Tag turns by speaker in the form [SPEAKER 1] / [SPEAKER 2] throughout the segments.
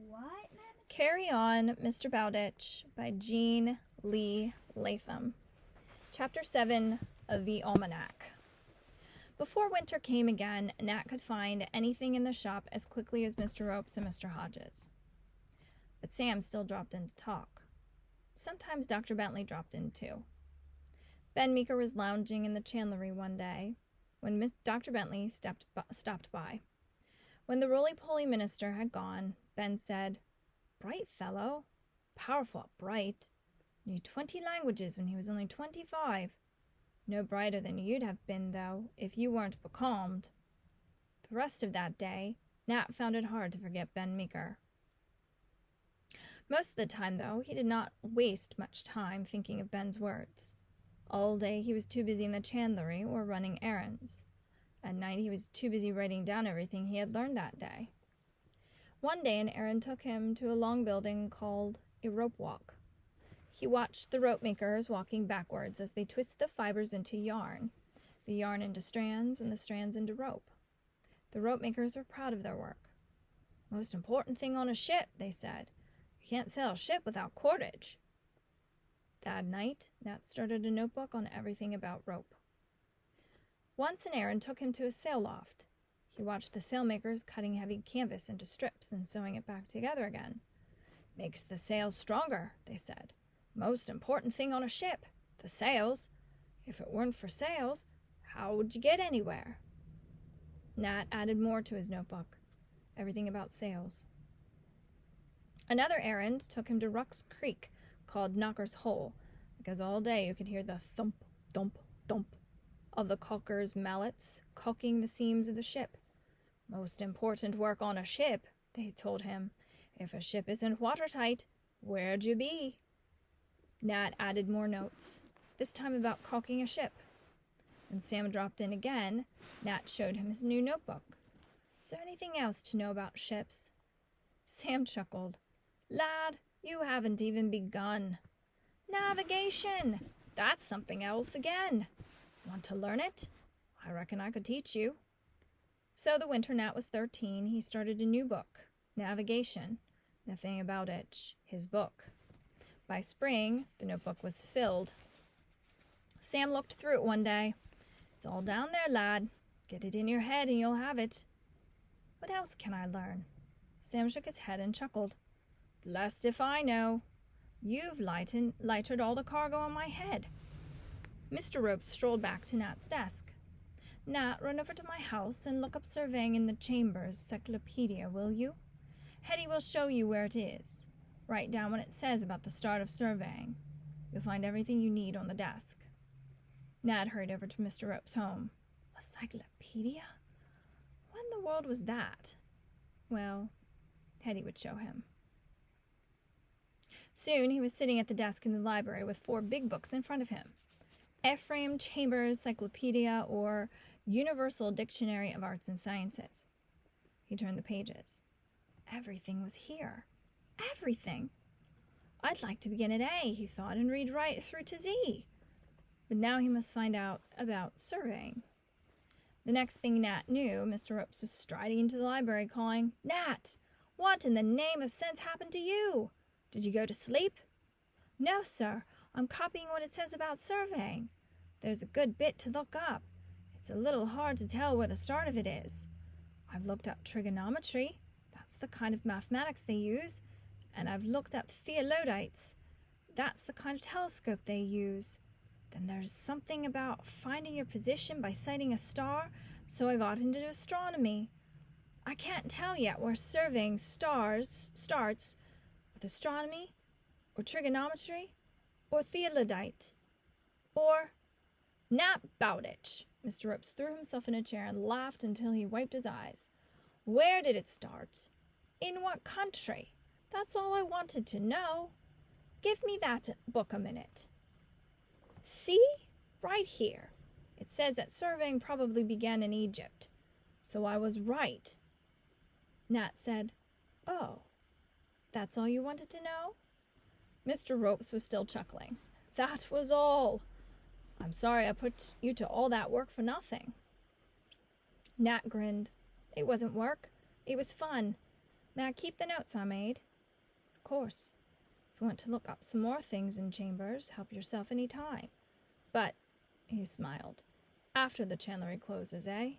[SPEAKER 1] What?
[SPEAKER 2] Carry On, Mr. Bowditch by Jean Lee Latham. Chapter 7 of the Almanac. Before winter came again, Nat could find anything in the shop as quickly as Mr. Ropes and Mr. Hodges. But Sam still dropped in to talk. Sometimes Dr. Bentley dropped in too. Ben Meeker was lounging in the chandlery one day when Dr. Bentley stopped by. When the roly-poly minister had gone, Ben said, "Bright fellow, powerful bright. Knew 20 languages when he was only 25. No brighter than you'd have been, though, if you weren't becalmed." The rest of that day, Nat found it hard to forget Ben Meeker. Most of the time, though, he did not waste much time thinking of Ben's words. All day he was too busy in the chandlery or running errands. At night he was too busy writing down everything he had learned that day. One day an errand took him to a long building called a rope walk. He watched the rope makers walking backwards as they twisted the fibers into yarn, the yarn into strands, and the strands into rope. The rope makers were proud of their work. "Most important thing on a ship," they said. "You can't sail a ship without cordage." That night, Nat started a notebook on everything about rope. Once an errand took him to a sail loft. He watched the sailmakers cutting heavy canvas into strips and sewing it back together again. "Makes the sails stronger," they said. "Most important thing on a ship, the sails. If it weren't for sails, how would you get anywhere?" Nat added more to his notebook, everything about sails. Another errand took him to Ruck's Creek, called Knocker's Hole, because all day you could hear the thump, thump, thump of the caulkers' mallets caulking the seams of the ship. "Most important work on a ship," they told him. "If a ship isn't watertight, where'd you be?" Nat added more notes, this time about caulking a ship. When Sam dropped in again, Nat showed him his new notebook. "Is there anything else to know about ships?" Sam chuckled. "Lad, you haven't even begun. Navigation! That's something else again. Want to learn it? I reckon I could teach you." So the winter Nat was 13, he started a new book, Navigation. Nothing about it, his book. By spring, the notebook was filled. Sam looked through it one day. "It's all down there, lad. Get it in your head and you'll have it." "What else can I learn?" Sam shook his head and chuckled. "Blessed if I know. You've lightered all the cargo on my head." Mr. Ropes strolled back to Nat's desk. "Nat, run over to my house and look up surveying in the Chambers encyclopedia, will you? Hetty will show you where it is. Write down what it says about the start of surveying. You'll find everything you need on the desk." Nat hurried over to Mr. Ropes' home. Encyclopedia? What in the world was that? Well, Hetty would show him. Soon he was sitting at the desk in the library with 4 big books in front of him. Ephraim Chambers' Encyclopedia, or Universal Dictionary of Arts and Sciences. He turned the pages. Everything was here. Everything. "I'd like to begin at A," he thought, "and read right through to Z." But now he must find out about surveying. The next thing Nat knew, Mr. Ropes was striding into the library calling, "Nat, what in the name of sense happened to you? Did you go to sleep?" "No, sir. I'm copying what it says about surveying. There's a good bit to look up. It's a little hard to tell where the start of it is. I've looked up trigonometry. That's the kind of mathematics they use. And I've looked up theodolites. That's the kind of telescope they use. Then there's something about finding your position by sighting a star, so I got into astronomy. I can't tell yet where surveying stars starts, with astronomy, or trigonometry, or theodolite, or—" "Nat Bowditch!" Mr. Ropes threw himself in a chair and laughed until he wiped his eyes. "Where did it start? In what country? That's all I wanted to know. Give me that book a minute. See? Right here. It says that surveying probably began in Egypt. So I was right." Nat said, "Oh, that's all you wanted to know?" Mr. Ropes was still chuckling. "That was all. I'm sorry I put you to all that work for nothing." Nat grinned. It wasn't work. It was fun. May I keep the notes I made? Of course. If you want to look up some more things in chambers, help yourself any time. But, he smiled, after the chandlery closes, eh?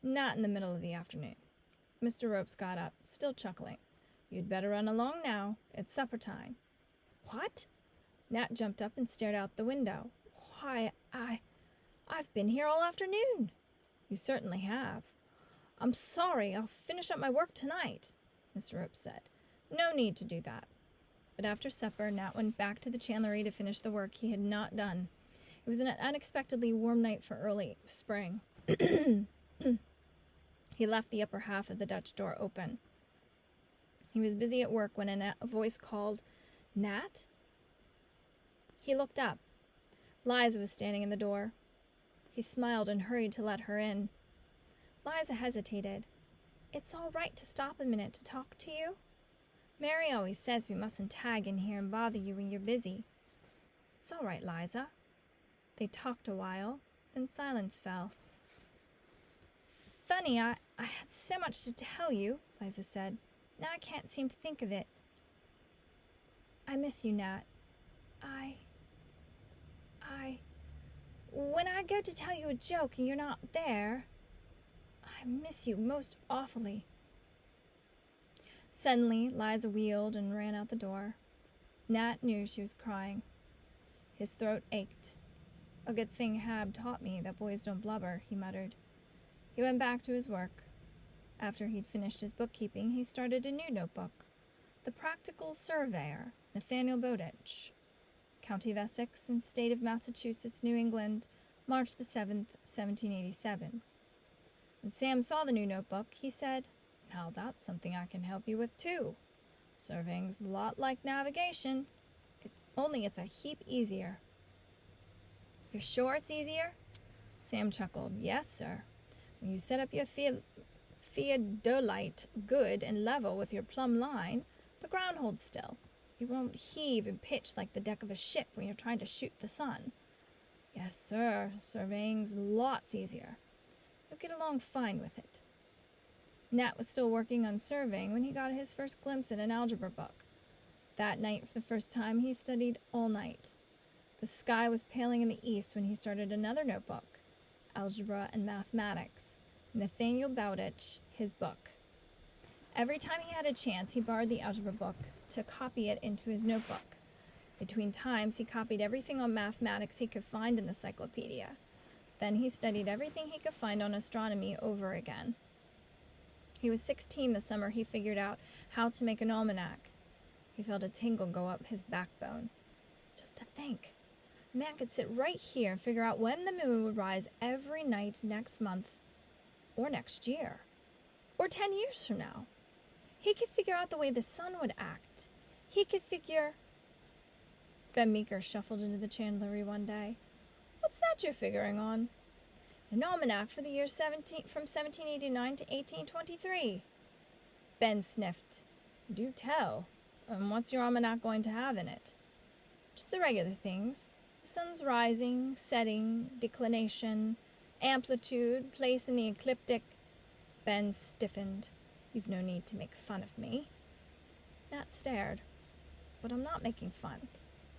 [SPEAKER 2] Not in the middle of the afternoon. Mr. Ropes got up, still chuckling. You'd better run along now. It's supper time. What? Nat jumped up and stared out the window. Why, I've been here all afternoon. You certainly have. I'm sorry, I'll finish up my work tonight, Mr. Ropes said. No need to do that. But after supper, Nat went back to the chandlery to finish the work he had not done. It was an unexpectedly warm night for early spring. He left the upper half of the Dutch door open. He was busy at work when a voice called, Nat? He looked up. Liza was standing in the door. He smiled and hurried to let her in. Liza hesitated. It's all right to stop a minute to talk to you? Mary always says we mustn't tag in here and bother you when you're busy. It's all right, Liza. They talked a while, then silence fell. Funny, I had so much to tell you, Liza said. Now I can't seem to think of it. I miss you, Nat. When I go to tell you a joke and you're not there, I miss you most awfully. Suddenly, Liza wheeled and ran out the door. Nat knew she was crying. His throat ached. A good thing Hab taught me that boys don't blubber, he muttered. He went back to his work. After he'd finished his bookkeeping, he started a new notebook. The Practical Surveyor, Nathaniel Bowditch. County of Essex and State of Massachusetts, New England, March the 7th, 1787. When Sam saw the new notebook, he said, Now that's something I can help you with, too. Surveying's a lot like navigation. It's a heap easier. You're sure it's easier? Sam chuckled. Yes, sir. When you set up your theodolite good and level with your plumb line, the ground holds still. It won't heave and pitch like the deck of a ship when you're trying to shoot the sun. Yes, sir. Surveying's lots easier. You'll get along fine with it. Nat was still working on surveying when he got his first glimpse at an algebra book. That night, for the first time, he studied all night. The sky was paling in the east when he started another notebook, Algebra and Mathematics, Nathaniel Bowditch, his book. Every time he had a chance, he borrowed the algebra book to copy it into his notebook. Between times, he copied everything on mathematics he could find in the encyclopedia. Then he studied everything he could find on astronomy over again. He was 16 the summer he figured out how to make an almanac. He felt a tingle go up his backbone. Just to think, a man could sit right here and figure out when the moon would rise every night next month, or next year, or 10 years from now. He could figure out the way the sun would act. He could figure... Ben Meeker shuffled into the chandlery one day. What's that you're figuring on? An almanac for the year from 1789 to 1823. Ben sniffed. Do tell. And what's your almanac going to have in it? Just the regular things. The sun's rising, setting, declination, amplitude, place in the ecliptic. Ben stiffened. You've no need to make fun of me. Nat stared. But I'm not making fun.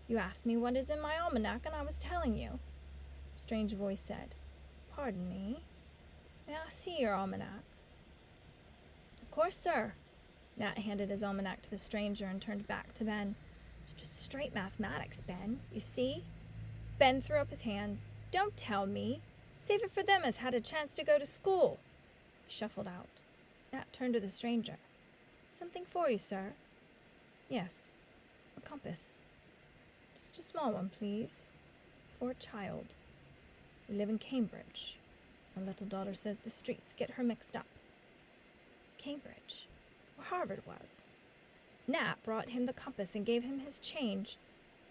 [SPEAKER 2] You asked me what is in my almanac, and I was telling you. A strange voice said, Pardon me. May I see your almanac? Of course, sir. Nat handed his almanac to the stranger and turned back to Ben. It's just straight mathematics, Ben. You see? Ben threw up his hands. Don't tell me. Save it for them as had a chance to go to school. He shuffled out. Nat turned to the stranger. Something for you, sir. Yes, a compass. Just a small one, please. For a child. We live in Cambridge. My little daughter says the streets get her mixed up. Cambridge, where Harvard was. Nat brought him the compass and gave him his change.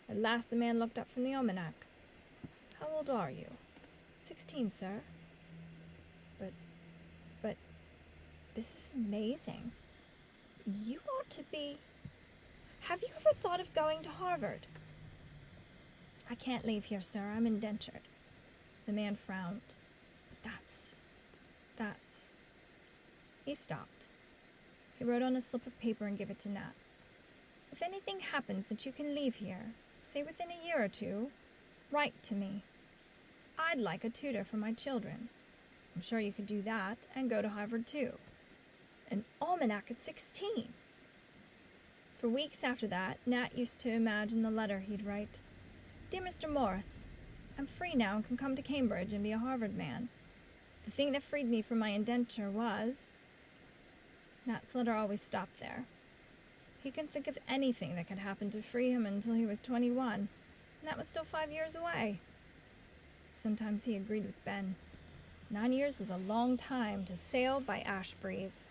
[SPEAKER 2] At last the man looked up from the almanac. How old are you? 16, sir. But, this is amazing. You ought to be... Have you ever thought of going to Harvard? I can't leave here, sir. I'm indentured. The man frowned. But that's... He stopped. He wrote on a slip of paper and gave it to Nat. "If anything happens that you can leave here, say within a year or two, write to me. I'd like a tutor for my children. I'm sure you could do that and go to Harvard too. An almanac at 16! For weeks after that, Nat used to imagine the letter he'd write. "Dear Mr. Morris, I'm free now and can come to Cambridge and be a Harvard man. The thing that freed me from my indenture was..." Nat's letter always stopped there. He couldn't think of anything that could happen to free him until he was 21, and that was still 5 years away. Sometimes he agreed with Ben. 9 years was a long time to sail by ash breeze.